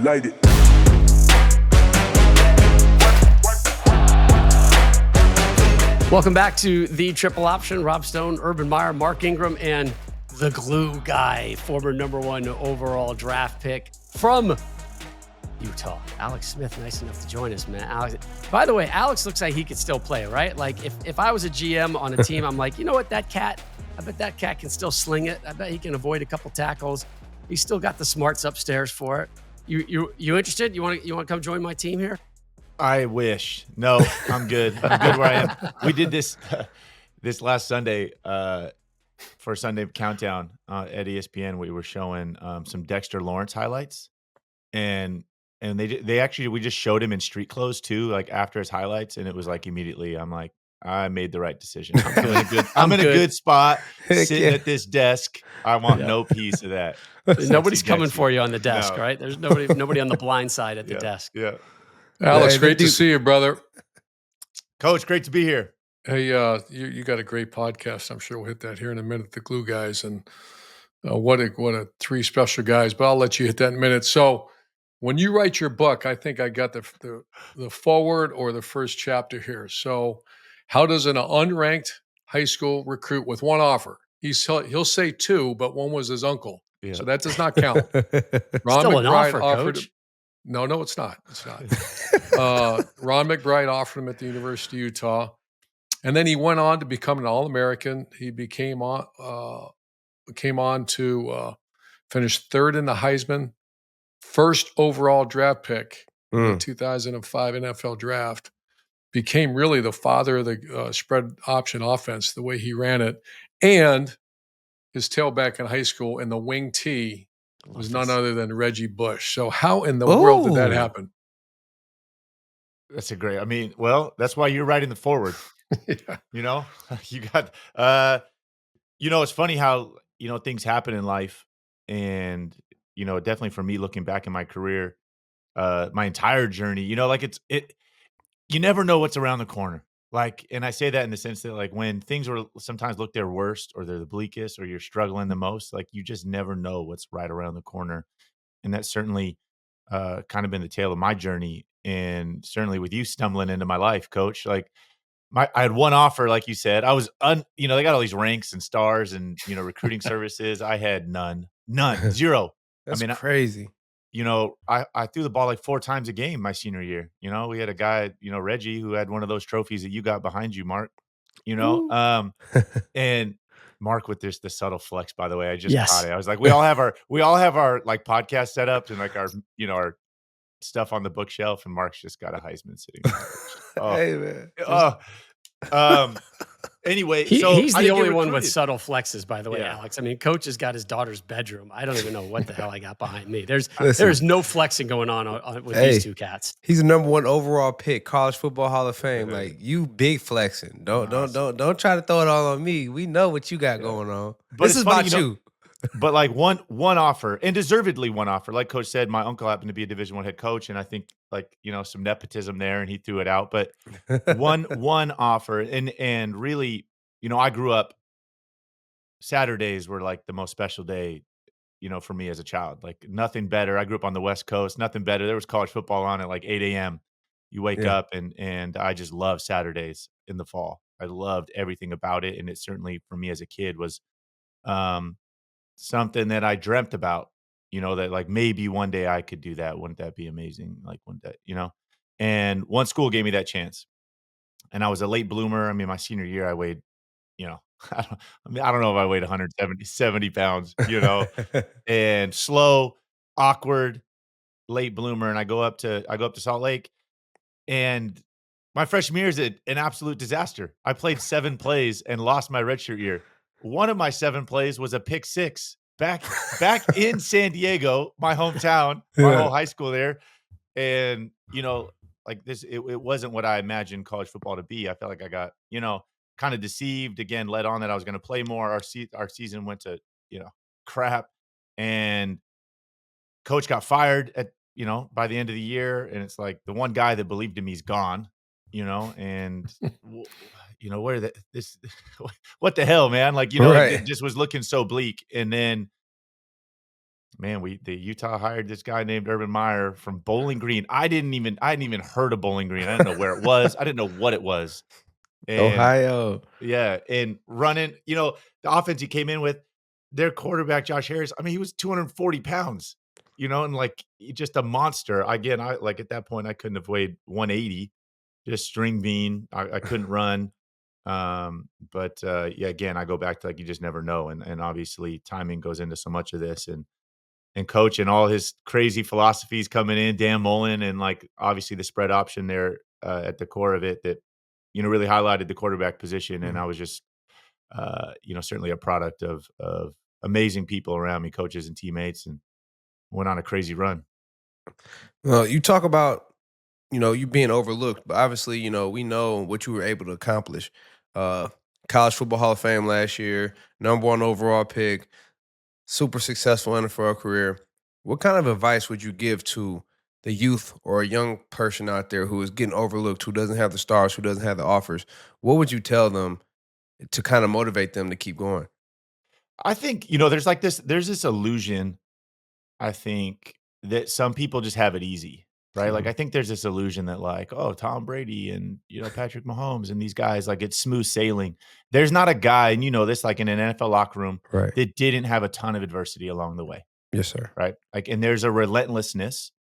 Light it. Welcome back to the Triple Option. Rob Stone, Urban Meyer, Mark Ingram, and the glue guy, former #1 overall draft pick from Utah, Alex Smith. Nice enough to join us, man. Alex, by the way, Alex looks like he could still play, right? Like if I was a GM on a team, I'm like, you know what, that cat, I bet that cat can still sling it. I bet he can avoid a couple tackles. He's still got the smarts upstairs for it. You interested? You want to come join my team here? I wish. No, I'm good. I'm good where I am. We did this this last Sunday for Sunday Countdown at ESPN. We were showing some Dexter Lawrence highlights, and they actually, we just showed him in street clothes too, like after his highlights, and it was like immediately I'm like, I made the right decision. I'm feeling good. I'm in a good spot, sitting at this desk. I want no piece of that. Nobody's coming for you on the desk, right? There's nobody on the blind side at the desk. Yeah. Alex, great to see you, brother. Coach, great to be here. Hey, you got a great podcast. I'm sure we'll hit that here in a minute. The Glue Guys, and what a three special guys. But I'll let you hit that in a minute. So, when you write your book, I think I got the forward or the first chapter here. So, how does an unranked high school recruit with one offer? He'll say two, but one was his uncle, so that does not count. Ron Still McBride an offer, offered. Coach. No, it's not. It's not. Ron McBride offered him at the University of Utah, and then he went on to become an All-American. He came on to finish third in the Heisman, first overall draft pick in the 2005 NFL draft. Became really the father of the spread option offense, the way he ran it, and his tailback in high school and the wing T was none other than Reggie Bush. So how in the world did that happen? That's a great. I mean, well, that's why you're writing the forward. Yeah. You know, you got. It's funny how things happen in life, and definitely for me, looking back in my career, my entire journey, like you never know what's around the corner. Like, and I say that in the sense that, like, when things are sometimes look their worst, or they're the bleakest, or you're struggling the most, like, you just never know what's right around the corner. And that's certainly kind of been the tale of my journey, and certainly with you stumbling into my life, Coach. Like, I had one offer, like you said. I was they got all these ranks and stars and recruiting services. I had none, zero. That's I mean, crazy. I threw the ball like 4 times a game my senior year. We had a guy, Reggie, who had one of those trophies that you got behind you, Mark. And Mark with the subtle flex, by the way. I just caught it. I was like, we all have our like podcast setups and like our our stuff on the bookshelf, and Mark's just got a Heisman sitting there. Hey man. Anyway, he's the only one with subtle flexes, by the way, Alex. I mean, Coach has got his daughter's bedroom. I don't even know what the hell I got behind me. There's no flexing going on with these two cats. He's the #1 overall pick, College Football Hall of Fame. Like, you big flexing. Don't try to throw it all on me. We know what you got going on. But this is funny, about you. But like one offer, and deservedly one offer. Like Coach said, my uncle happened to be a Division I head coach, and I think some nepotism there, and he threw it out. But one offer, and really, I grew up. Saturdays were like the most special day, for me as a child. Like, nothing better. I grew up on the West Coast. Nothing better. There was college football on at like 8 a.m. You wake up, and I just love Saturdays in the fall. I loved everything about it, and it certainly for me as a kid was something that I dreamt about, that like maybe one day I could do that. Wouldn't that be amazing? Like, one day, and one school gave me that chance, and I was a late bloomer. I mean, my senior year, I weighed, I don't know if I weighed 170 pounds, and slow, awkward, late bloomer. And I go up to Salt Lake, and my freshman year is an absolute disaster. I played 7 plays and lost my redshirt year. One of my 7 plays was a pick 6 back in San Diego, my hometown, my whole high school there. And, like this, it wasn't what I imagined college football to be. I felt like I got, kind of deceived, again, led on that I was going to play more. Our season went to, crap. And Coach got fired at, by the end of the year. And it's like the one guy that believed in me is gone, and where what the hell, man? Like, it just was looking so bleak. And then Man, the Utah hired this guy named Urban Meyer from Bowling Green. I hadn't even heard of Bowling Green. I didn't know where it was. I didn't know what it was. And Ohio. yeah, and running, the offense he came in with, their quarterback, Josh Harris, I mean, he was 240 pounds, and like just a monster. Again, I like at that point I couldn't have weighed 180, just string bean. I couldn't run. But yeah, again, I go back to like you just never know. And obviously timing goes into so much of this and coach and all his crazy philosophies coming in, Dan Mullen, and like obviously the spread option there at the core of it that really highlighted the quarterback position. And I was just certainly a product of amazing people around me, coaches and teammates, and went on a crazy run. Well, you talk about you being overlooked, but obviously we know what you were able to accomplish. Uh, College Football Hall of Fame last year, #1 overall pick, super successful NFL career. What kind of advice would you give to the youth or a young person out there who is getting overlooked, who doesn't have the stars, who doesn't have the offers? What would you tell them to kind of motivate them to keep going? I think, there's this illusion, I think, that some people just have it easy, right? Like, Mhm. I think there's this illusion that like, oh, Tom Brady and, Patrick Mahomes and these guys, like it's smooth sailing. There's not a guy, and this, like in an NFL locker room Right. that didn't have a ton of adversity along the way, Yes, sir. right? Like, and there's a relentlessness,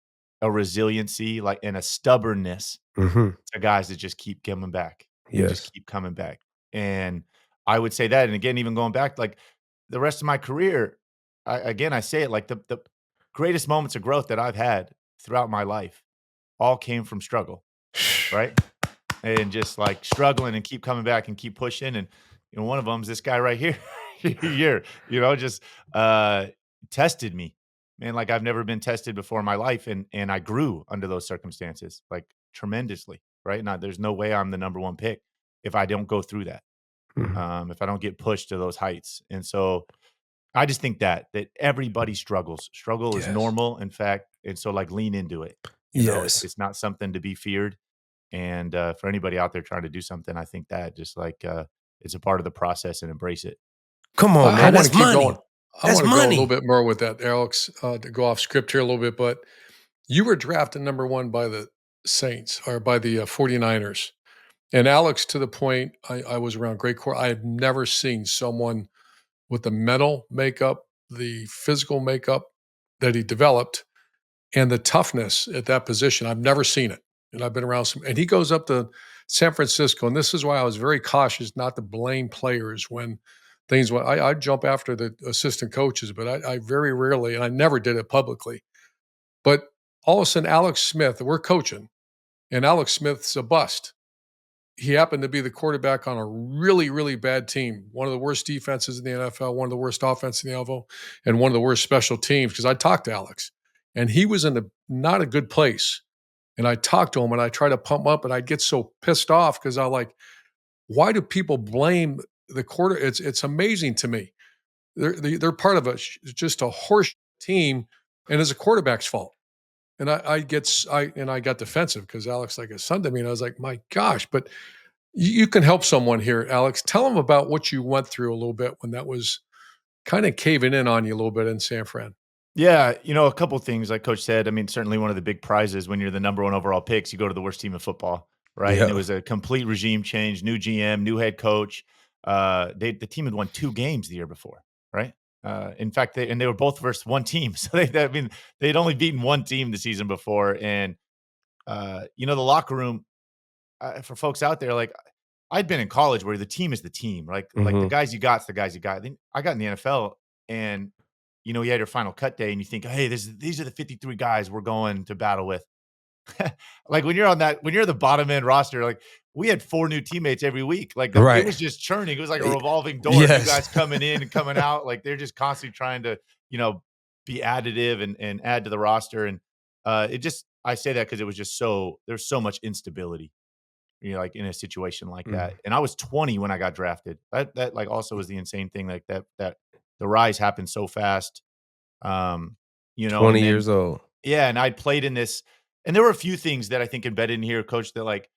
a resiliency, like, and a stubbornness Hmm. to guys that just keep coming back and just Yes. keep coming back. And I would say that, and again, even going back, like the rest of my career, I say it like the greatest moments of growth that I've had throughout my life all came from struggle, right? And just like struggling and keep coming back and keep pushing. And one of them is this guy right here, here, just tested me, man. Like I've never been tested before in my life, and I grew under those circumstances, like tremendously, right? Now, there's no way I'm the #1 pick if I don't go through that, Mhm. if I don't get pushed to those heights. And so I just think that everybody struggles. Struggle is Yes. normal, in fact, and so like lean into it. It's Yes. it's not something to be feared. And for anybody out there trying to do something, I think that just like it's a part of the process and embrace it. Come on, I man. want to That's keep money. going. I That's want to go a little money. bit more with that, Alex, to go off script here a little bit, but you were drafted #1 by the Saints or by the 49ers. And Alex, to the point, I was around great core. I have never seen someone with the mental makeup, the physical makeup that he developed, and the toughness at that position. I've never seen it. And I've been around some, and he goes up to San Francisco. And this is why I was very cautious not to blame players when things went. I jump after the assistant coaches, but I very rarely, and I never did it publicly. But all of a sudden, Alex Smith, we're coaching, and Alex Smith's a bust. He happened to be the quarterback on a really, really bad team, one of the worst defenses in the NFL, one of the worst offenses in the NFL, and one of the worst special teams. Because I talked to Alex, and he was in a not a good place. And I talked to him, and I try to pump him up, and I get so pissed off because I like, why do people blame the quarter? It's amazing to me. They're part of just a horse team, and it's a quarterback's fault. And I got defensive because Alex like a son to me, and I was like, my gosh, but you can help someone here, Alex. Tell them about what you went through a little bit when that was kind of caving in on you a little bit in San Fran. Yeah, a couple things, like Coach said. I mean, certainly one of the big prizes when you're the #1 overall picks, you go to the worst team in football, right? And it Yeah. was a complete regime change, new GM, new head coach. The team had won 2 games the year before, right? In fact, they were both versus one team, so I mean, they'd only beaten one team the season before. And the locker room, for folks out there, like I'd been in college where the team is the team, right? Like the Mhm. guys you got's the guys you got. Then I got in the NFL, and you had your final cut day and you think, hey, these are the 53 guys we're going to battle with. Like when you're the bottom end roster, like we had 4 new teammates every week. Like it Right. was just churning. It was like a Y revolving door, new Yes. guys coming in and coming out. Like they're just constantly trying to, be additive and add to the roster. And I say that because it was just there's so much instability, like in a situation like that. Mm. And I was 20 when I got drafted. That like also was the insane thing, like that the rise happened so fast. And 20 then years old. yeah, and I'd played in this, and there were a few things that I think embedded in here, coach, that like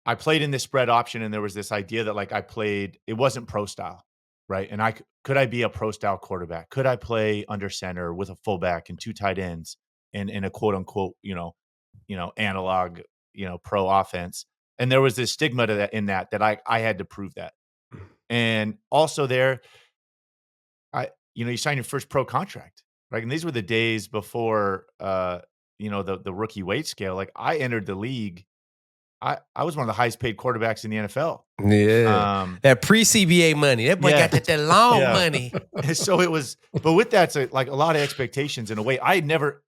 I played in this spread option, and there was this idea that like it wasn't pro style. right? And could I be a pro style quarterback? Could I play under center with a fullback and two tight ends and in a quote unquote, analog, pro offense? And there was this stigma to that that I had to prove that. And also there, you sign your first pro contract, right? And these were the days before, the rookie wage scale. Like I entered the league, I was one of the highest paid quarterbacks in the NFL. Yeah. That pre-CBA money. That boy Yeah, got that long yeah. money. And so it was, but with that, so like a lot of expectations in a way. I never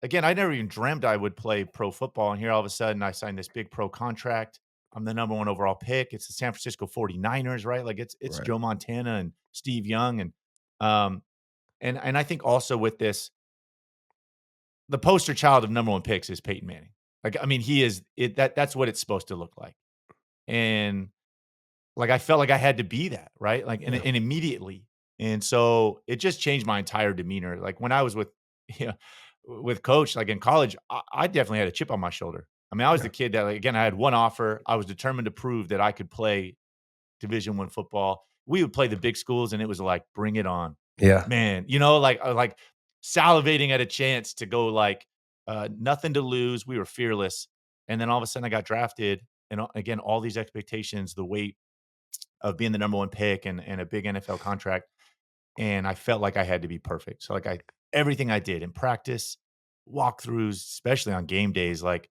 even dreamt I would play pro football. And here all of a sudden I signed this big pro contract. I'm the number one overall pick. It's the San Francisco 49ers, right? Like it's Right. Joe Montana and Steve Young. Um, and I think also with this, the poster child of number one picks is Peyton Manning. Like, I mean, he is it that's what it's supposed to look like. And like I felt like I had to be that, right? Like and immediately. And so it just changed my entire demeanor. Like when I was with with coach, like in college, I definitely had a chip on my shoulder. I mean, I was the kid that, like, again, I had one offer. I was determined to prove that I could play Division I football. We would play the big schools, and it was like, bring it on, Yeah. man. Like salivating at a chance to go. Like nothing to lose. We were fearless, and then all of a sudden, I got drafted, and again, all these expectations, the weight of being the number one pick and a big NFL contract, and I felt like I had to be perfect. So like everything I did in practice, walkthroughs, especially on game days, like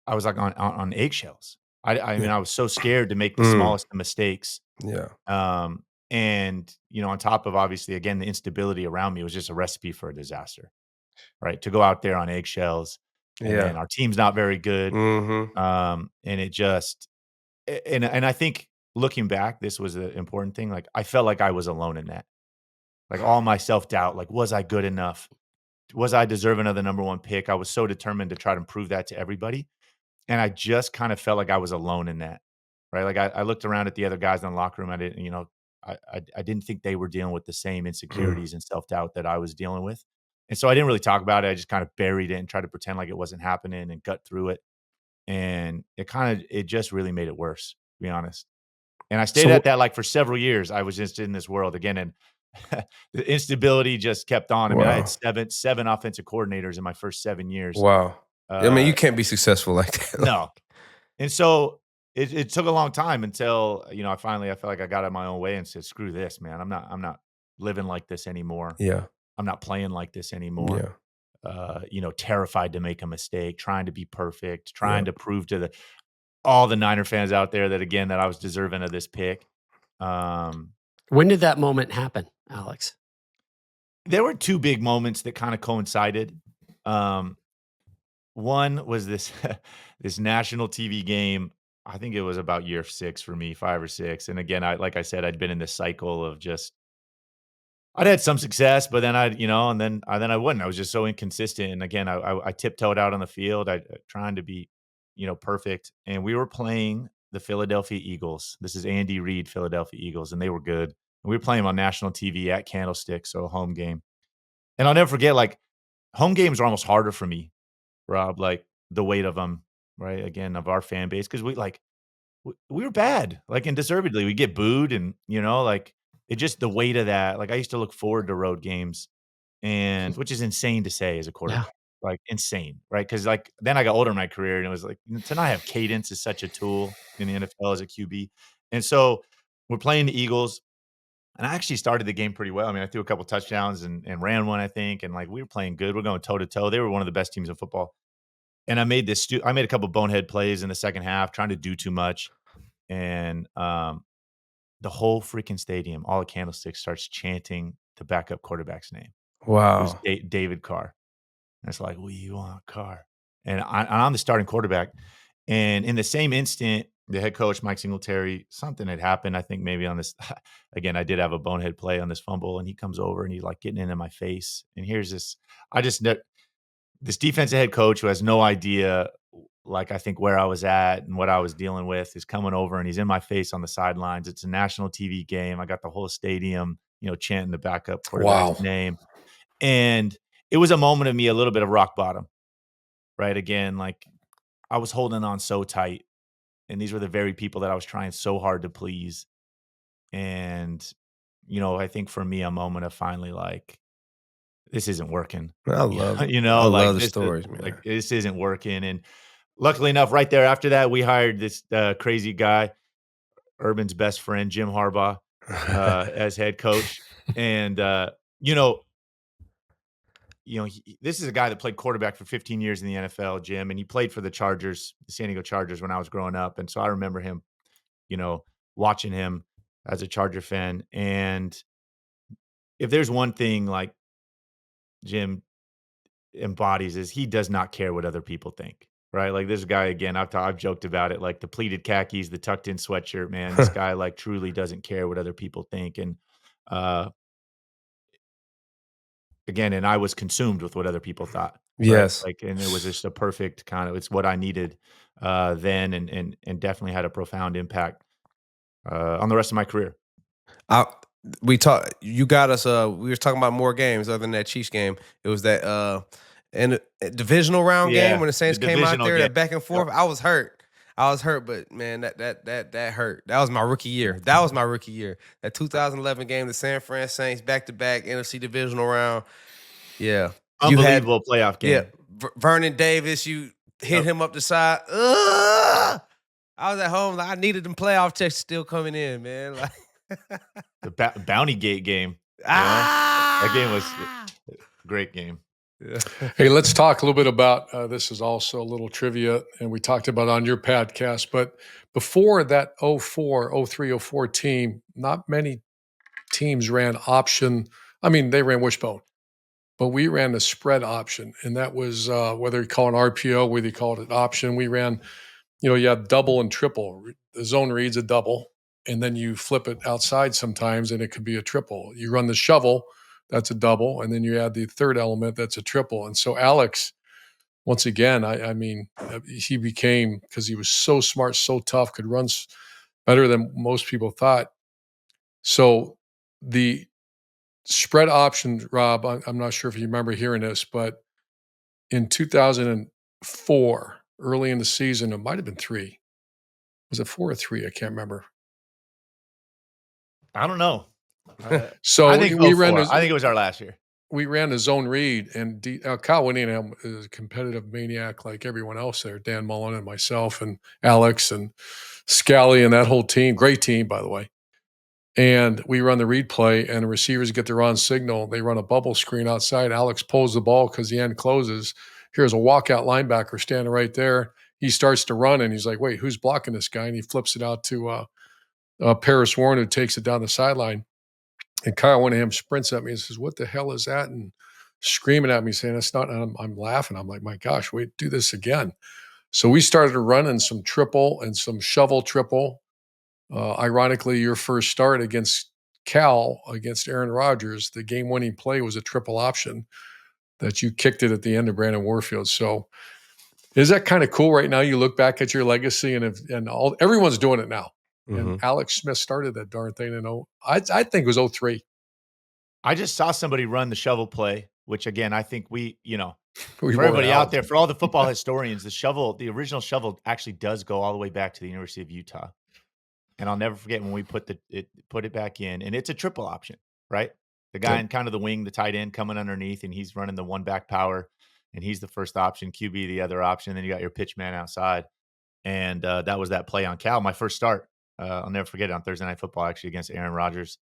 I was like on eggshells. I mean, I was so scared to make the smallest of mistakes. Yeah. And on top of obviously again the instability around me was just a recipe for a disaster, right? To go out there on eggshells, and then our team's not very good. Mm-hmm. And it just and I think looking back, this was the important thing. Like I felt like I was alone in that. Like all my self-doubt, like was I good enough? Was I deserving of the number one pick? I was so determined to try to prove that to everybody. And I just kind of felt like I was alone in that, right? Like I looked around at the other guys in the locker room. I didn't, I didn't think they were dealing with the same insecurities and self-doubt that I was dealing with. And so I didn't really talk about it. I just kind of buried it and tried to pretend like it wasn't happening and gut through it. And it just really made it worse, to be honest. And I stayed at that like for several years. I was just in this world again, and the instability just kept on. I mean, I had seven offensive coordinators in my first 7 years. Wow. I mean, you can't be successful like that. No. And so it took a long time until, I felt like I got out of my own way and said, screw this, man. I'm not living like this anymore. Yeah. I'm not playing like this anymore. Terrified to make a mistake, trying to be perfect, trying to prove to all the Niner fans out there that, again, that I was deserving of this pick. When did that moment happen, Alex? There were two big moments that kind of coincided. One was this this national TV game. I think it was about year 6 for me, 5 or 6. And again, like I said, I'd been in this cycle of just I'd had some success, but then then I wouldn't. I was just so inconsistent. And again, I tiptoed out on the field, I trying to be, perfect. And we were playing the Philadelphia Eagles. This is Andy Reid, Philadelphia Eagles, and they were good. And we were playing them on national TV at Candlestick, so a home game. And I'll never forget, like home games are almost harder for me, Rob, like the weight of them, right? Again, of our fan base, because we were bad, like, and deservedly. We get booed, and like it just the weight of that. Like I used to look forward to road games, and which is insane to say as a quarterback, like insane, right? Because like then I got older in my career, and it was like to not have cadence is such a tool in the NFL as a QB, and so we're playing the Eagles. And I actually started the game pretty well. I mean, I threw a couple touchdowns and ran one, I think, and like we were playing good. We're going toe to toe. They were one of the best teams in football. And I made I made a couple bonehead plays in the second half, trying to do too much. And the whole freaking stadium, all the Candlesticks, starts chanting the backup quarterback's name. Wow. It was David Carr. And it's like, we want Carr. And I'm the starting quarterback. And in the same instant, the head coach, Mike Singletary, something had happened. I think maybe on this, again, I did have a bonehead play on this fumble, and he comes over and he's like getting into my face. And here's this, this defensive head coach who has no idea, like I think where I was at and what I was dealing with, is coming over and he's in my face on the sidelines. It's a national TV game. I got the whole stadium, chanting the backup quarterback's name. And it was a moment of me, a little bit of rock bottom, right? Again, like I was holding on so tight, and these were the very people that I was trying so hard to please. And I think for me, a moment of finally like, this isn't working. I love I Like love the this, stories, man. like this isn't working. And luckily enough, right there after that, we hired this crazy guy, Urban's best friend, Jim Harbaugh, as head coach. And you know, this is a guy that played quarterback for 15 years in the NFL, Jim, and he played for the Chargers, the San Diego Chargers, when I was growing up. And so I remember him, you know, watching him as a Charger fan. And if there's one thing like Jim embodies is he does not care what other people think. Right. Like this guy, again, I've joked about it, like the pleated khakis, the tucked in sweatshirt, man. This guy like truly doesn't care what other people think. And uh again, and I was consumed with what other people thought. Right. Yes. Like, and it was just a perfect kind of, it's what I needed then, and definitely had a profound impact on the rest of my career. I we talk you got us we were talking about more games other than that Chiefs game. It was that in a divisional round game Yeah, when the Saints the came out divisional there, game. that back and forth. Yep. I was hurt. But man, that hurt. That was my rookie year. That 2011 game, the San Fran Saints back to back NFC divisional round. Yeah. Unbelievable playoff game. Vernon Davis, you hit Yep. him up the side. Ugh! I was at home. Like, I needed them playoff checks still coming in, man. Like, The Bounty Gate game. That game was a great game. Hey, let's talk a little bit about this is also a little trivia, and we talked about it on your podcast. But before that 04, 03, 04 team, not many teams ran option. I mean, they ran wishbone, but we ran the spread option. And that was whether you call it RPO, whether you call it option. We ran, you have double and triple. The zone reads a double, and then you flip it outside sometimes, and it could be a triple. You run the shovel, that's a double, and then you add the third element, that's a triple. And so Alex, once again, I mean, he became, because he was so smart, so tough, could run better than most people thought. So the spread option, Rob, I'm not sure if you remember hearing this, but in 2004, early in the season, it might have been 3. Was it 4 or 3? I can't remember. I don't know. So I think we 04. ran. I think it was our last year. We ran the zone read, and Kyle Winningham is a competitive maniac like everyone else there. Dan Mullen and myself and Alex and Scally and that whole team. Great team, by the way. And we run the read play, and the receivers get their on signal. They run a bubble screen outside. Alex pulls the ball because the end closes. Here's a walkout linebacker standing right there. He starts to run, and he's like, wait, who's blocking this guy? And he flips it out to Paris Warren, who takes it down the sideline. And Kyle Winningham sprints at me and says, what the hell is that? And screaming at me, saying, it's not. And I'm laughing. I'm like, my gosh, wait, do this again. So we started running some triple and some shovel triple. Ironically, your first start against Cal, against Aaron Rodgers, the game-winning play was a triple option that you kicked it at the end of Brandon Warfield. So is that kind of cool right now? You look back at your legacy, and everyone's doing it now. And Alex Smith started that darn thing in I think it was 03. I just saw somebody run the shovel play, which again, I think we for We everybody out there, for all the football historians, the original shovel actually does go all the way back to the University of Utah. And I'll never forget when we put it back in, and it's a triple option, right? The guy in kind of the wing, the tight end coming underneath, and he's running the one back power, and he's the first option, QB the other option. Then you got your pitch man outside. And that was that play on Cal, my first start. I'll never forget it on Thursday Night Football, actually, against Aaron Rodgers,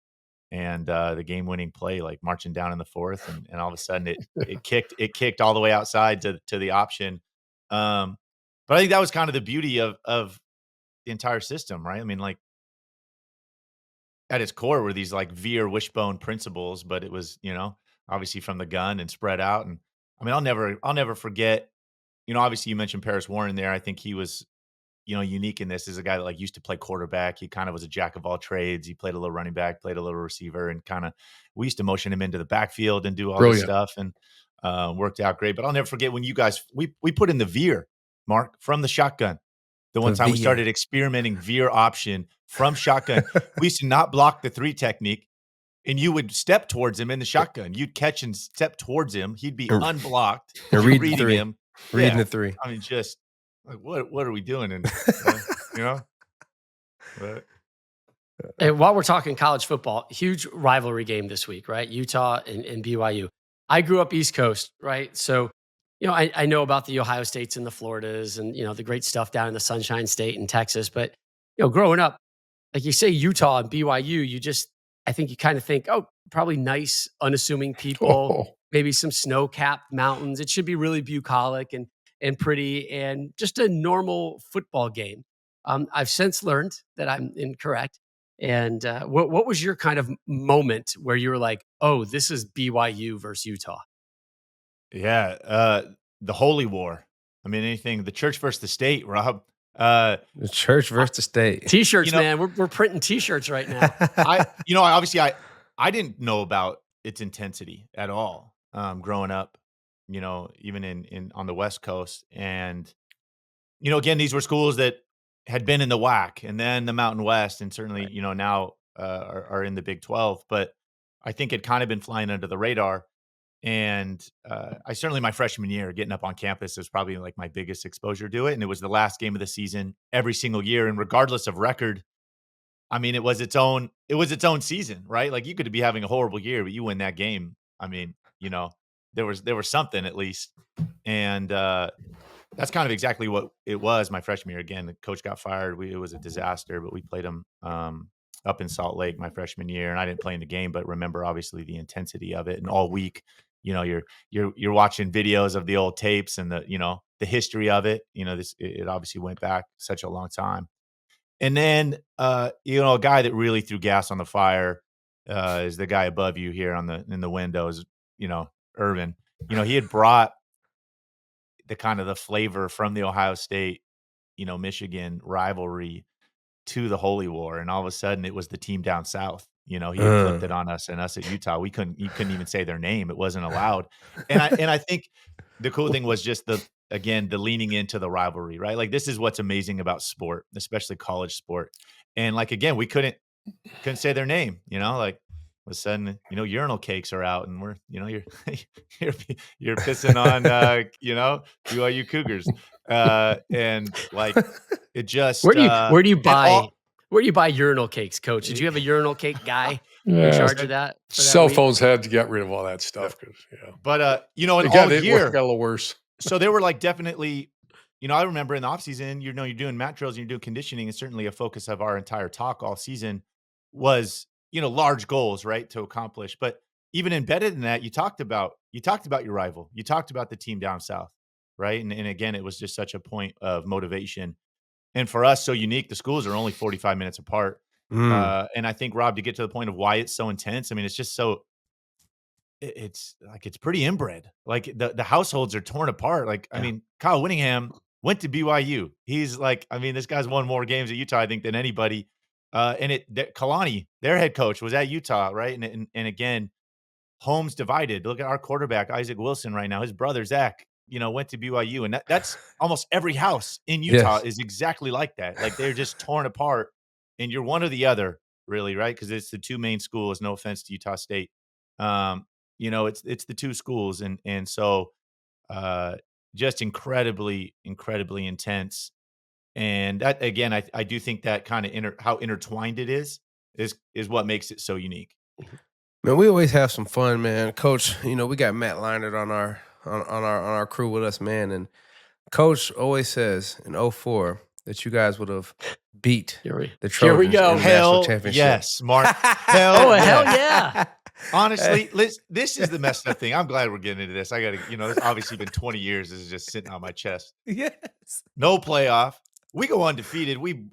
and the game-winning play, like marching down in the fourth, and all of a sudden it kicked all the way outside to the option. But I think that was kind of the beauty of the entire system, right? I mean, like at its core were these like veer wishbone principles, but it was obviously from the gun and spread out. And I mean, I'll never forget. Obviously you mentioned Paris Warren there. I think he was unique in this as a guy that like used to play quarterback. He kind of was a jack of all trades. He played a little running back, played a little receiver, and we used to motion him into the backfield and do all this stuff, and worked out great. But I'll never forget when you guys, we put in the veer, Mark, from the shotgun. The one time we started experimenting veer option from shotgun. We used to not block the 3 technique, and you would step towards him in the shotgun. You'd catch and step towards him. He'd be unblocked. And reading him. Reading the 3. I mean, just like what are we doing? And but And while we're talking college football, huge rivalry game this week, right? Utah and BYU. I grew up East Coast, right? So, I know about the Ohio States and the Floridas and, the great stuff down in the Sunshine State in Texas. But, growing up, like you say, Utah and BYU, I think you kind of think, oh, probably nice, unassuming people, Oh, maybe some snow-capped mountains. It should be really bucolic and pretty and just a normal football game. I've since learned that I'm incorrect. And what was your kind of moment where you were like, oh, this is BYU versus Utah? Yeah, the Holy War. I mean, anything the church versus the state, Rob. The church versus the state. T-shirts, You know- man. We're printing T-shirts right now. I didn't know about its intensity at all growing up, even in on the West Coast. And, again, these were schools that had been in the WAC and then the Mountain West, and certainly, now are in the Big 12. But I think it kind of been flying under the radar. And I certainly, my freshman year, getting up on campus was probably like my biggest exposure to it. And it was the last game of the season every single year. And regardless of record, I mean, it was its own season, right? Like you could be having a horrible year, but you win that game. I mean, there was something at least. And that's kind of exactly what it was my freshman year. Again, the coach got fired. It was a disaster, but we played him up in Salt Lake my freshman year, and I didn't play in the game, but remember obviously the intensity of it. And all week, you're watching videos of the old tapes and the history of it. It obviously went back such a long time. And then a guy that really threw gas on the fire is the guy above you here in the windows, Urban. He had brought the kind of the flavor from the Ohio State, Michigan rivalry to the Holy War, and all of a sudden it was the team down south. He had flipped it on us, and us at Utah. You couldn't even say their name; it wasn't allowed. And I think the cool thing was just the leaning into the rivalry, right? Like this is what's amazing about sport, especially college sport. And like again, we couldn't say their name. Like all of a sudden, urinal cakes are out, and we're you're you're pissing on BYU Cougars, and like it just Where do you buy urinal cakes, Coach? Did you have a urinal cake guy in yeah. charge of that? for that Cell week? phones had to get rid of all that stuff because But it all got year, a little worse. so they were like definitely, I remember in the off season, you're doing mat drills and you're doing conditioning, and certainly a focus of our entire talk all season was, large goals, right, to accomplish. But even embedded in that, you talked about your rival, you talked about the team down south, right? And again, it was just such a point of motivation. And for us, so unique, the schools are only 45 minutes apart. And I think, Rob, to get to the point of why it's so intense, I mean, it's just so it's like it's pretty inbred. Like the households are torn apart. Like, I mean, Kyle Whittingham went to BYU. He's like, I mean, this guy's won more games at Utah, I think, than anybody. And Kalani, their head coach, was at Utah, right? And again, homes divided. Look at our quarterback, Isaac Wilson, right now. His brother Zach, went to BYU, and that's almost every house in Utah Yes. is exactly like that. Like they're just torn apart, and you're one or the other, really, right? Because it's the two main schools. No offense to Utah State, it's the two schools, and so just incredibly intense. And that again, I do think that kind of how intertwined it is what makes it so unique. Man, we always have some fun, man. Coach, we got Matt Leinert on our crew with us, man. And Coach always says in 04 that you guys would have beat the Here we Trojans go. in the national Hell championship. yes, Mark. Hell yeah. Honestly, this is the messed up thing. I'm glad we're getting into this. I got to, it's obviously been 20 years. This is just sitting on my chest. Yes. No playoff. We go undefeated. We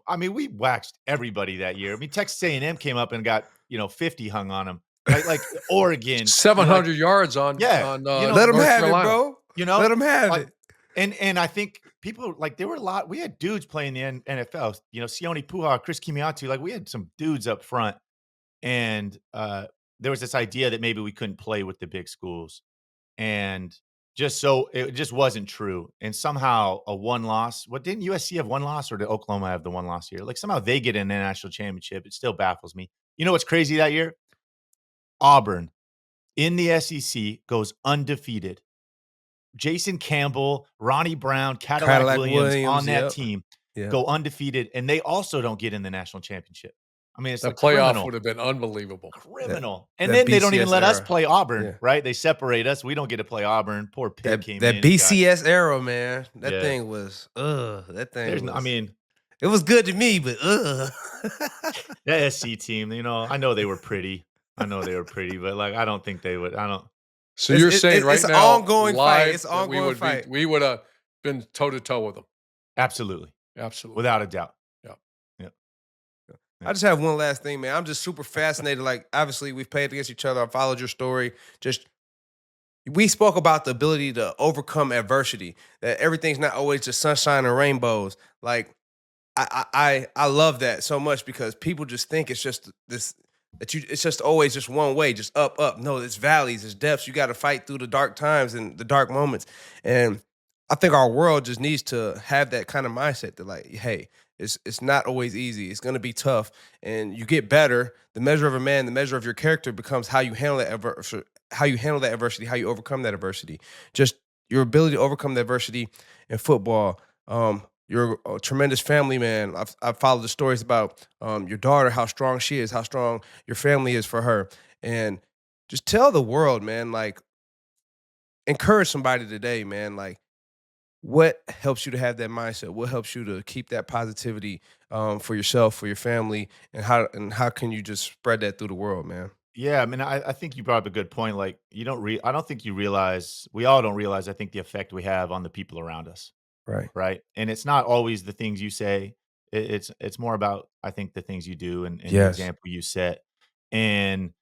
waxed everybody that year. I mean, Texas A&M came up and got 50 hung on them. Right? Like Oregon, 700 yards on. Yeah, on Let them North have Carolina. it, bro. you know, Let them have like, it. and I think people like there were a lot. We had dudes playing the NFL. Sione Puha, Chris Kimiatu. Like we had some dudes up front, and there was this idea that maybe we couldn't play with the big schools, and it just wasn't true. And somehow a one loss. What didn't USC have one loss, or did Oklahoma have the one loss here? Like somehow they get in the national championship. It still baffles me. You know what's crazy that year? Auburn in the SEC goes undefeated. Jason Campbell, Ronnie Brown, Cadillac Williams on that team go undefeated, and they also don't get in the national championship. I mean, it's The like playoff criminal. would have been unbelievable. Criminal. And that then they don't even BCS let us era. play Auburn, Yeah. right? They separate us. We don't get to play Auburn. Poor Pitt came That in and got BCS era, man. That yeah. thing was that There's thing I was mean, it was good to me, but the SC team, I know they were pretty. I know they were pretty, but like I don't think they would. I don't So you're saying it's right an now, ongoing fight. live, It's an that ongoing fight. we would have been toe to toe with them. absolutely. Absolutely. Without a doubt. Yeah. Yeah. I just have one last thing, man. I'm just super fascinated. Like, obviously, we've played against each other. I followed your story. Just we spoke about the ability to overcome adversity. That everything's not always just sunshine and rainbows. Like, I love that so much because people just think it's just this it's just always just one way, just up, up. No, it's valleys, it's depths. You got to fight through the dark times and the dark moments. And I think our world just needs to have that kind of mindset that like, hey, it's not always easy. It's gonna be tough, and you get better. The measure of a man, the measure of your character becomes how you handle how you handle that adversity, how you overcome that adversity. Just your ability to overcome the adversity in football. You're a tremendous family man. I've followed the stories about your daughter, how strong she is, how strong your family is for her, and just tell the world, man. Like, encourage somebody today, man. Like, what helps you to have that mindset? What helps you to keep that positivity for yourself, for your family, and how can you just spread that through the world, man? Yeah, I mean, I think you brought up a good point. Like, I don't think you realize, we all don't realize, I think, the effect we have on the people around us, Right. right? And it's not always the things you say. It's more about, I think, the things you do and the Yes. example you set. And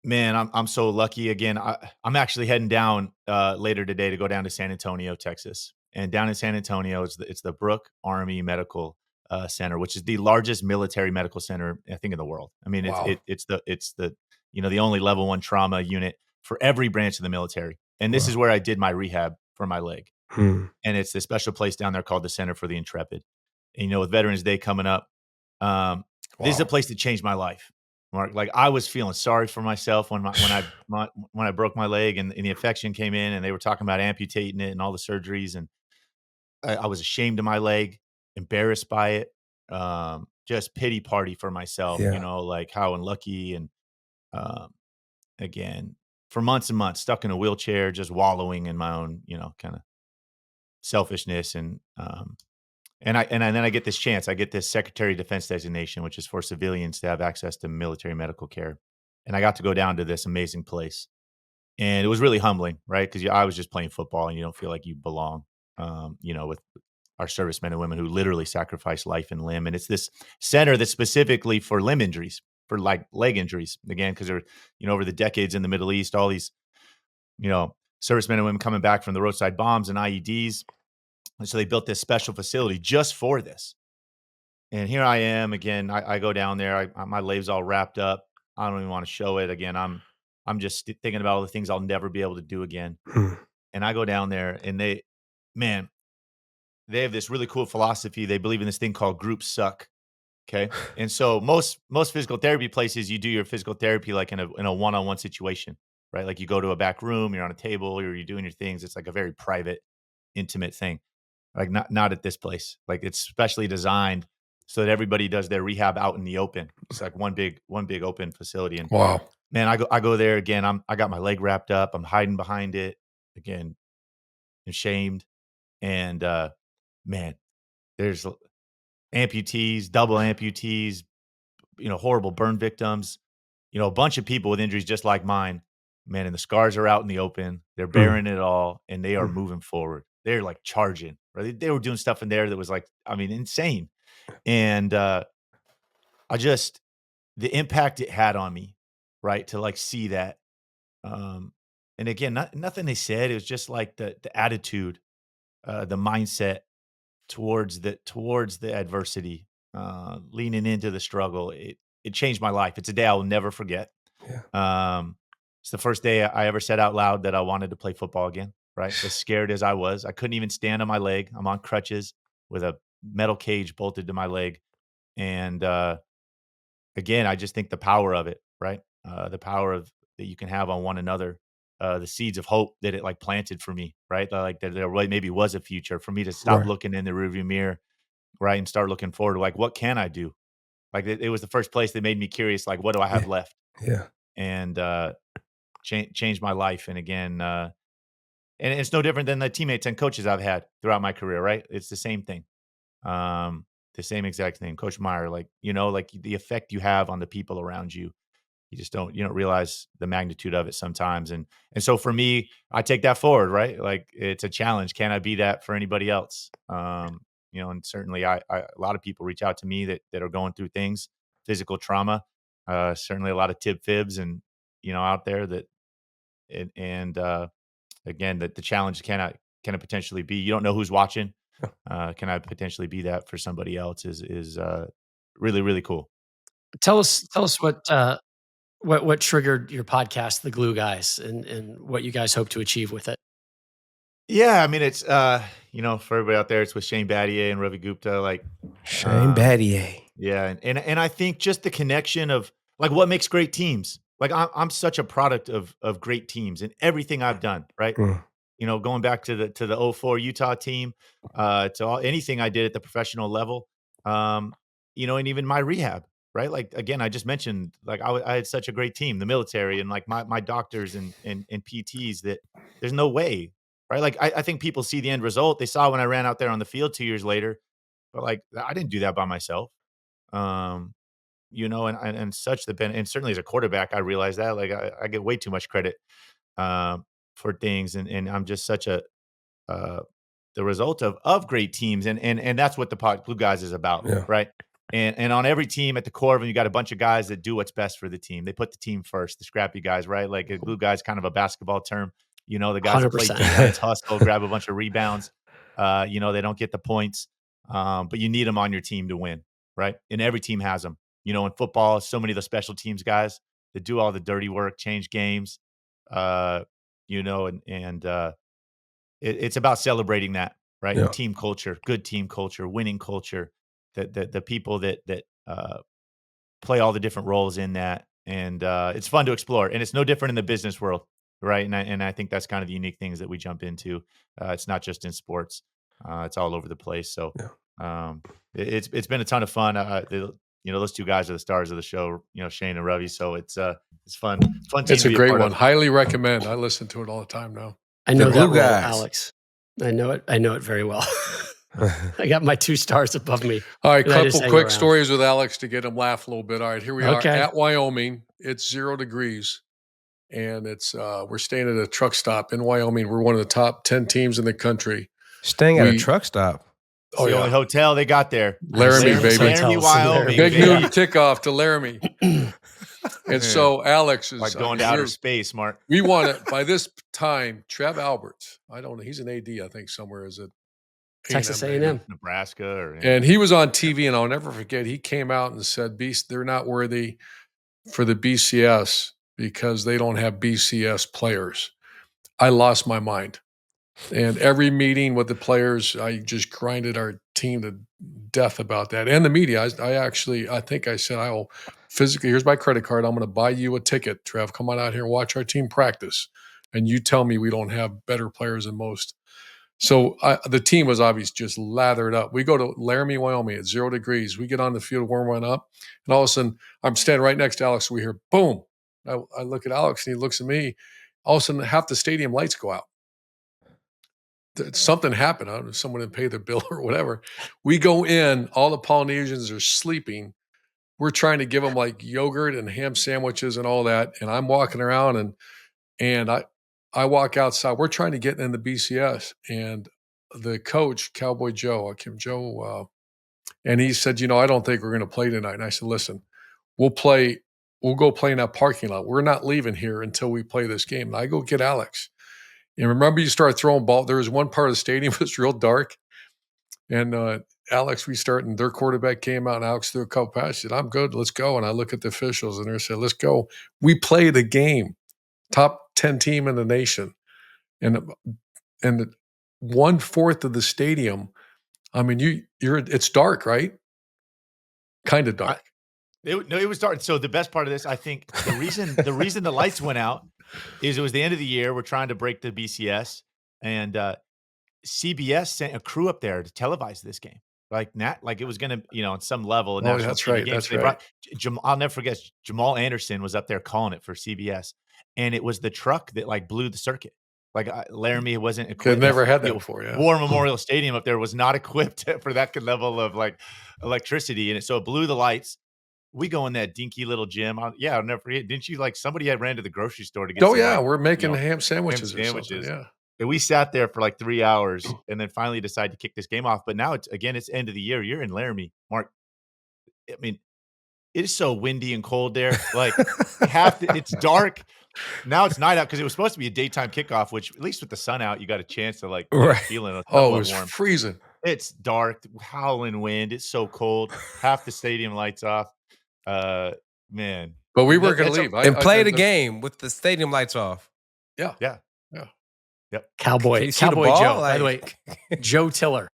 man, I'm so lucky. Again, I'm actually heading down later today to go down to San Antonio, Texas. And down in San Antonio, it's the Brooke Army Medical Center, which is the largest military medical center, I think, in the world. I mean, Wow. it's the the only level 1 trauma unit for every branch of the military. And this is Wow. where I did my rehab for my leg. Hmm. And it's this special place down there called the Center for the Intrepid. And with Veterans Day coming up, this is a Wow. place that changed my life, Mark. Like, I was feeling sorry for myself when I broke my leg and the infection came in, and they were talking about amputating it and all the surgeries, and I was ashamed of my leg, embarrassed by it, just pity party for myself, Yeah. like how unlucky and um, again, for months and months, stuck in a wheelchair, just wallowing in my own, kind of selfishness and then I get this chance. I get this Secretary of Defense designation, which is for civilians to have access to military medical care. And I got to go down to this amazing place. And it was really humbling, right? Because I was just playing football and you don't feel like you belong, with our servicemen and women who literally sacrifice life and limb. And it's this center that's specifically for limb injuries, for like leg injuries, again, because they're, over the decades in the Middle East, all these, servicemen and women coming back from the roadside bombs and IEDs. And so they built this special facility just for this. And here I am again. I go down there. My leg's all wrapped up. I don't even want to show it again. I'm just thinking about all the things I'll never be able to do again. Hmm. And I go down there, and man, they have this really cool philosophy. They believe in this thing called group suck. Okay, and so most physical therapy places, you do your physical therapy like in a one-on-one situation, right? Like, you go to a back room, you're on a table, or you're doing your things. It's like a very private, intimate thing. Like, not at this place. Like, it's specially designed so that everybody does their rehab out in the open. It's like one big open facility. And Wow. man, I go there again. I got my leg wrapped up. I'm hiding behind it again, ashamed. And man, there's amputees, double amputees, horrible burn victims, a bunch of people with injuries just like mine. Man, and the scars are out in the open. They're Hmm. bearing it all, and they are Hmm. moving forward. They're like charging, right? They were doing stuff in there that was like, I mean, insane. And I just the impact it had on me, right? To like see that. Um, and again, nothing they said. It was just like the attitude, the mindset towards the adversity, leaning into the struggle. It changed my life. It's a day I will never forget. Yeah. It's the first day I ever said out loud that I wanted to play football again, right? As scared as I was, I couldn't even stand on my leg. I'm on crutches with a metal cage bolted to my leg. And again, I just think the power of it, right? The power of that you can have on one another, the seeds of hope that it like planted for me, right? Like that there maybe was a future for me to stop Right. looking in the rearview mirror, right, and start looking forward to like, what can I do? Like it was the first place that made me curious. Like, what do I have left? Yeah. And changed my life. And again, and it's no different than the teammates and coaches I've had throughout my career. Right? It's the same thing. The same exact thing. Coach Meyer, like like the effect you have on the people around you. You don't realize the magnitude of it sometimes. And so for me, I take that forward, right? Like it's a challenge. Can I be that for anybody else? And certainly a lot of people reach out to me that are going through things, physical trauma, certainly a lot of fibs and, out there and again, that the challenge can it potentially be, you don't know who's watching. Can I potentially be that for somebody else is really, really cool. Tell us what triggered your podcast, The Glue Guys, and what you guys hope to achieve with it. Yeah, I mean, it's for everybody out there, it's with Shane Battier and Ravi Gupta. Like, Shane Battier. yeah, and I think just the connection of like what makes great teams. Like, I'm such a product of great teams and everything I've done. Right, Mm. going back to the '04 Utah team, to anything I did at the professional level, and even my rehab. Right, like again, I just mentioned like I had such a great team, the military, and like my doctors and PTs that there's no way. Right. Like I think people see the end result. They saw when I ran out there on the field 2 years later, but like I didn't do that by myself. Um, and such and certainly as a quarterback, I realize that like I get way too much credit for things. And I'm just such uh the result of great teams. And that's what the Blue Guys is about. Yeah. Right. And on every team at the core of them, you got a bunch of guys that do what's best for the team. They put the team first, the scrappy guys, right? Like a glue guy's kind of a basketball term. The guys that play 100%. defense, hustle, grab a bunch of rebounds. They don't get the points, but you need them on your team to win, right? And every team has them. In football, so many of the special teams guys that do all the dirty work, change games, it's about celebrating that, right? Yeah. Team culture, good team culture, winning culture, the people that play all the different roles in that. And it's fun to explore. And it's no different in the business world, right? And I think that's kind of the unique things that we jump into. It's not just in sports. It's all over the place. So it's been a ton of fun. Those two guys are the stars of the show, Shane and Ravi. So it's fun. Fun team It's to a be great part one. of. Highly recommend. I listen to it all the time now. I know The that Glue role, Guys. Alex. I know it. I know it very well. I got my 2 stars above me. All right, And I just couple hang quick around. stories with Alex to get him laugh a little bit. All right, here we Okay. are at Wyoming. It's 0 degrees, and it's we're staying at a truck stop in Wyoming. We're one of the top 10 teams in the country. Staying at a truck stop. It's the only hotel they got there. Laramie, baby. Laramie, Wyoming. Big baby. new kickoff to Laramie. And so Alex is Like going to outer space, Mark. We want it by this time. Trev Alberts, I don't know. He's an AD, I think, somewhere. Is it Texas A&M. Nebraska, and he was on TV, and I'll never forget. He came out and said, "They're not worthy for the BCS because they don't have BCS players." I lost my mind. And every meeting with the players, I just grinded our team to death about that. And the media, I think I said, I will physically, here's my credit card. I'm going to buy you a ticket, Trev. Come on out here and watch our team practice. And you tell me we don't have better players than most. So the team was obviously just lathered up. We go to Laramie, Wyoming at 0 degrees. We get on the field, warm up. And all of a sudden, I'm standing right next to Alex. We hear, boom. I look at Alex and he looks at me. All of a sudden, half the stadium lights go out. Something happened. I don't know if someone didn't pay their bill or whatever. We go in, all the Polynesians are sleeping. We're trying to give them like yogurt and ham sandwiches and all that. And I'm walking around and I walk outside. We're trying to get in the BCS. And the coach, Cowboy Joe, and he said, I don't think we're going to play tonight. And I said, listen, we'll go play in that parking lot. We're not leaving here until we play this game. And I go get Alex. And remember, you start throwing ball. There was one part of the stadium that was real dark. And Alex, and their quarterback came out, and Alex threw a couple passes. He said, I'm good. Let's go. And I look at the officials, and they said, let's go. We play the game. Top 10 team in the nation. And 1/4 of the stadium, I mean, it's dark, right? Kind of dark. It was dark. So the best part of this, I think, the reason the lights went out is it was the end of the year. We're trying to break the BCS, and CBS sent a crew up there to televise this game. like it was gonna, on some level, a Oh, national that's TV right. game. That's So they right. brought I'll never forget, Jamal Anderson was up there calling it for CBS, and it was the truck that like blew the circuit. Like Laramie wasn't They've equipped. never had that before. Yeah. War Memorial Stadium up there was not equipped for that level of like electricity in it, so it blew the lights. We go in that dinky little gym. I'll never forget. Didn't you, like, somebody had ran to the grocery store to get Oh some, yeah, like, we're you making know, ham ham sandwiches or something. sandwiches, Yeah. and we sat there for, like, 3 hours and then finally decided to kick this game off, but now it's end of the year. You're in Laramie, Mark. I mean, it is so windy and cold there, like, it's dark. Now it's night out because it was supposed to be a daytime kickoff, which, at least with the sun out, you got a chance to, like, Right. feeling Oh, it somewhat was warm. freezing. It's dark, howling wind, it's so cold, half the stadium lights off. Man. But we No, weren't going it's to a leave. And play the game with the stadium lights off. Yeah. Yeah. Yeah. Yep. Cowboy, Can you see the Cowboy ball? Joe. By the way, Like, Joe Tiller.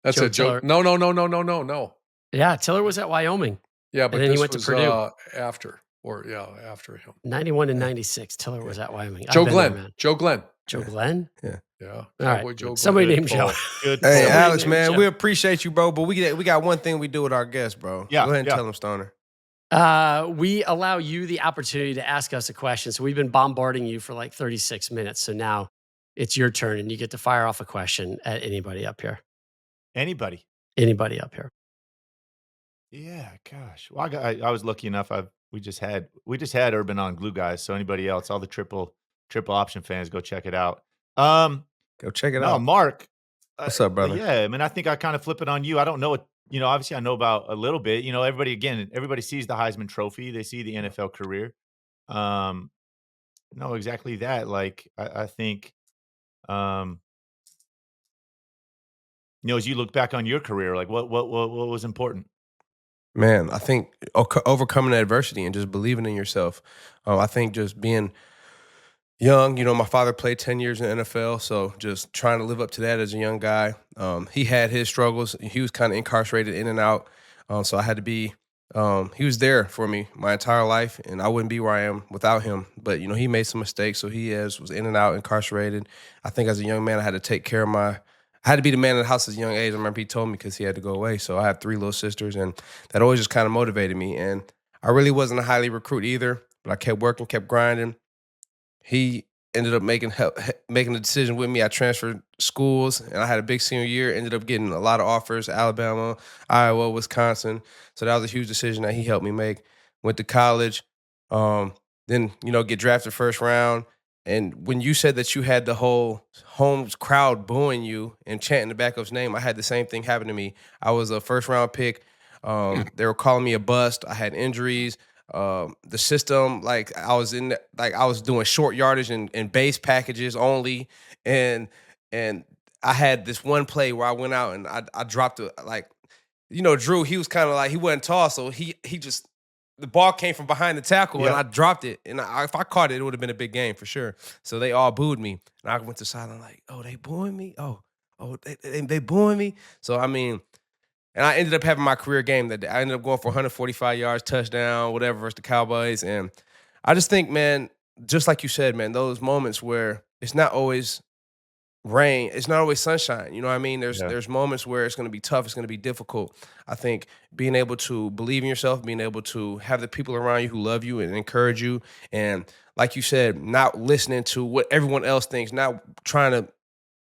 That's Joe a joke. Tiller. No. Yeah, Tiller was at Wyoming. Yeah, but then he this went to was Purdue. after him. 91 and 96. Tiller was at Wyoming. Joe I've been there, Glenn. man. Joe Glenn. Joe Glenn? Yeah. All Cowboy right. Joe Somebody Glenn. named Joe. Good hey, pull. Alex, named man, Joe. we appreciate you, bro. But we got one thing we do with our guests, bro. Yeah, Go ahead and yeah. tell them, Stoner. We allow you the opportunity to ask us a question. So we've been bombarding you for like 36 minutes. So now it's your turn and you get to fire off a question at anybody up here. Anybody. Anybody up here. Yeah, gosh. Well, I was lucky enough. We just had Urban on Glue Guys. So anybody else, all the triple option fans, go check it out. Go check it No, out. Mark. What's up, brother? Yeah, I mean, I think I kind of flip it on you. I don't know what, obviously I know about a little bit. Everybody sees the Heisman Trophy. They see the NFL career. No, exactly that. Like, I think, as you look back on your career, like what was important? Man, I think overcoming adversity and just believing in yourself. I think just being young, my father played 10 years in the NFL, so just trying to live up to that as a young guy. He had his struggles. He was kind of incarcerated in and out, so I had to be he was there for me my entire life, and I wouldn't be where I am without him. But, he made some mistakes, so he was in and out, incarcerated. I think as a young man, I had to take care of I had to be the man of the house at a young age. I remember he told me because he had to go away. So I had 3 little sisters, and that always just kind of motivated me. And I really wasn't a highly recruit either, but I kept working, kept grinding. He ended up making a decision with me. I transferred schools, and I had a big senior year. Ended up getting a lot of offers: Alabama, Iowa, Wisconsin. So that was a huge decision that he helped me make. Went to college, then get drafted first round. And when you said that you had the whole home crowd booing you and chanting the back of his name, I had the same thing happen to me. I was a first round pick. They were calling me a bust. I had injuries. The system, like I was doing short yardage and base packages only, and I had this one play where I went out and I dropped Drew. He was kind of like, he wasn't tall, so he just, the ball came from behind the tackle and I dropped it, and if I caught it, it would have been a big game for sure. So they all booed me, and I went to silent like, oh, they booing me, oh they booing me. So I mean. And I ended up having my career game that day. I ended up going for 145 yards, touchdown, whatever, versus the Cowboys. And I just think, man, just like you said, man, those moments where it's not always rain, it's not always sunshine. You know what I mean? There's moments where it's going to be tough, it's going to be difficult. I think being able to believe in yourself, being able to have the people around you who love you and encourage you, and like you said, not listening to what everyone else thinks, not trying to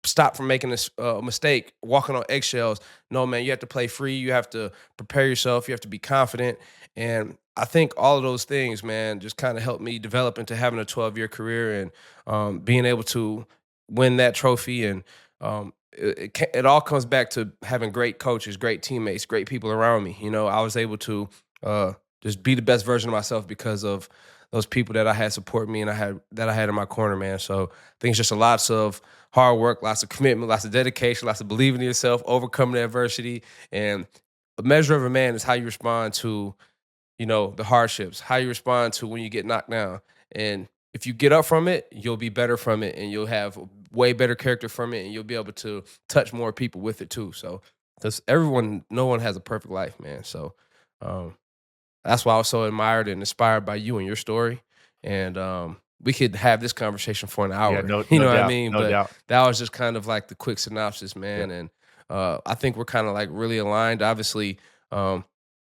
stop from making a mistake, walking on eggshells. No, man, you have to play free. You have to prepare yourself. You have to be confident. And I think all of those things, man, just kind of helped me develop into having a 12-year career and being able to win that trophy. And it all comes back to having great coaches, great teammates, great people around me. I was able to just be the best version of myself because of those people that I had support me and I had in my corner, man. So I think it's just lots of hard work, lots of commitment, lots of dedication, lots of believing in yourself, overcoming adversity. And a measure of a man is how you respond to, the hardships, how you respond to when you get knocked down. And if you get up from it, you'll be better from it, and you'll have way better character from it, and you'll be able to touch more people with it too. So, because no one has a perfect life, man. So, that's why I was so admired and inspired by you and your story. And we could have this conversation for an hour. Yeah, no you know what I doubt, mean? no But doubt. that was just kind of like the quick synopsis, man. Yeah. And I think we're kind of like really aligned, obviously,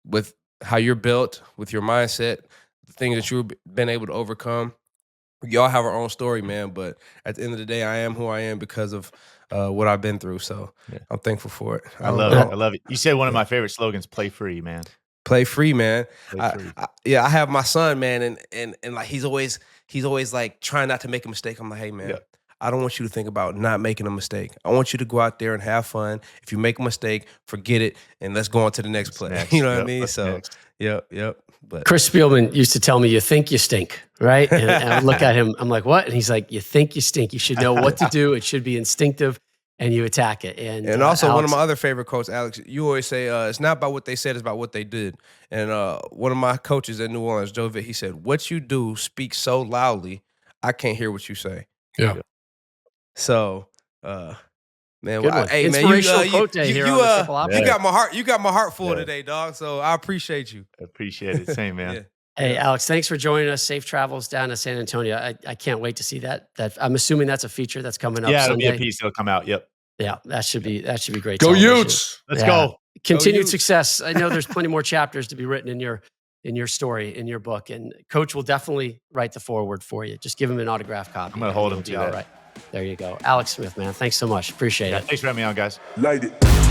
with how you're built, with your mindset, the things that you've been able to overcome. We all have our own story, man. But at the end of the day, I am who I am because of what I've been through. So Yeah. I'm thankful for it. I love it. I love it. You said one of my favorite slogans, play free, man. Play free, man. Play free. Yeah, I have my son, man, and like he's always like trying not to make a mistake. I'm like, hey, man, I don't want you to think about not making a mistake. I want you to go out there and have fun. If you make a mistake, forget it, and let's go on to the next play. Next. You know what I Yep, mean? what's So, next? yep. But Chris Spielman used to tell me, you think you stink, right? And I look at him, I'm like, what? And he's like, you think you stink. You should know what to do. It should be instinctive, and you attack it. And also Alex, one of my other favorite quotes, Alex, you always say, it's not about what they said, it's about what they did. And one of my coaches at New Orleans, Joe Vitt, he said, what you do speaks so loudly, I can't hear what you say. Yeah. So, man, Good one. hey, man, Inspirational quote day here on the Triple Option. you got my heart full today, dog. So I appreciate you. I appreciate it. Same, man. Yeah. Hey, Alex, thanks for joining us. Safe travels down to San Antonio. I can't wait to see that. I'm assuming that's a feature that's coming up. Yeah, it'll Sunday. be a piece. It'll come out. Yep. Yeah, that should be great. Go television. Utes. Let's go. Continued Utes. success. I know there's plenty more chapters to be written in your story, in your book, and Coach will definitely write the foreword for you. Just give him an autographed copy. I'm gonna hold him It'll be to all that. right. There you go. Alex Smith, man. Thanks so much. Appreciate it. Thanks for having me on, guys. Light it.